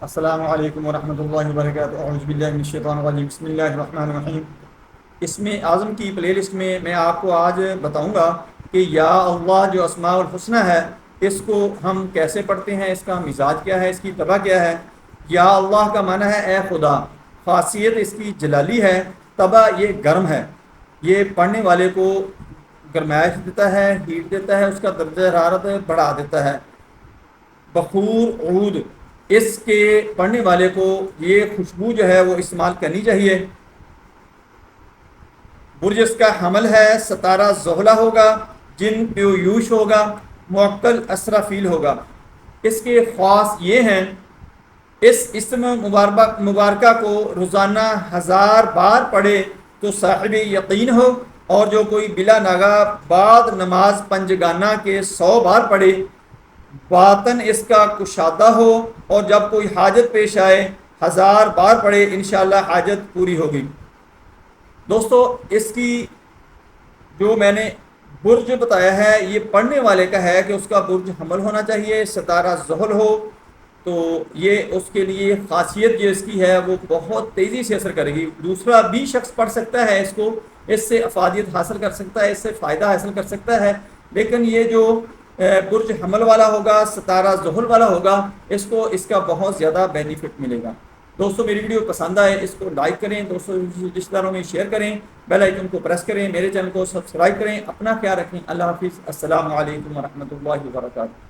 السلام علیکم ورحمۃ اللہ وبرکاتہ، اعوذ باللہ من الشیطان الرجیم، بسم اللہ الرحمن الرحیم۔ اسم اعظم کی پلے لسٹ میں آپ کو آج بتاؤں گا کہ یا اللہ جو اسماء الحسنی ہے اس کو ہم کیسے پڑھتے ہیں، اس کا مزاج کیا ہے، اس کی طبع کیا ہے۔ یا اللہ کا معنی ہے اے خدا، خاصیت اس کی جلالی ہے، طبع یہ گرم ہے، یہ پڑھنے والے کو گرمائش دیتا ہے، ہیٹ دیتا ہے، اس کا درجہ حرارت بڑھا دیتا ہے۔ بخور عود، اس کے پڑھنے والے کو یہ خوشبو جو ہے وہ استعمال کرنی چاہیے۔ برج اس کا حمل ہے، ستارہ زحلہ ہوگا، جن پیویوش ہوگا، موکل اسرافیل ہوگا۔ اس کے خاص یہ ہیں، اس اسم مبارکہ کو روزانہ 1000 بار پڑھے تو صاحب یقین ہو، اور جو کوئی بلا ناگہ بعد نماز پنجگانہ کے 100 بار پڑھے باطن اس کا کشادہ ہو، اور جب کوئی حاجت پیش آئے 1000 بار پڑھے انشاءاللہ حاجت پوری ہوگی۔ دوستو، اس کی جو میں نے برج بتایا ہے یہ پڑھنے والے کا ہے کہ اس کا برج حمل ہونا چاہیے، ستارہ زحل ہو، تو یہ اس کے لیے خاصیت جو اس کی ہے وہ بہت تیزی سے اثر کرے گی۔ دوسرا بھی شخص پڑھ سکتا ہے اس کو، اس سے افادیت حاصل کر سکتا ہے، اس سے فائدہ حاصل کر سکتا ہے، لیکن یہ جو برج حمل والا ہوگا، ستارہ زحل والا ہوگا، اس کو اس کا بہت زیادہ بینیفٹ ملے گا۔ دوستو، میری ویڈیو پسند آئے اس کو لائک کریں، دوستوں رشتہ داروں میں شیئر کریں، بیل آئیکن کو پریس کریں، میرے چینل کو سبسکرائب کریں۔ اپنا خیال رکھیں۔ اللہ حافظ۔ السلام علیکم ورحمۃ اللہ وبرکاتہ۔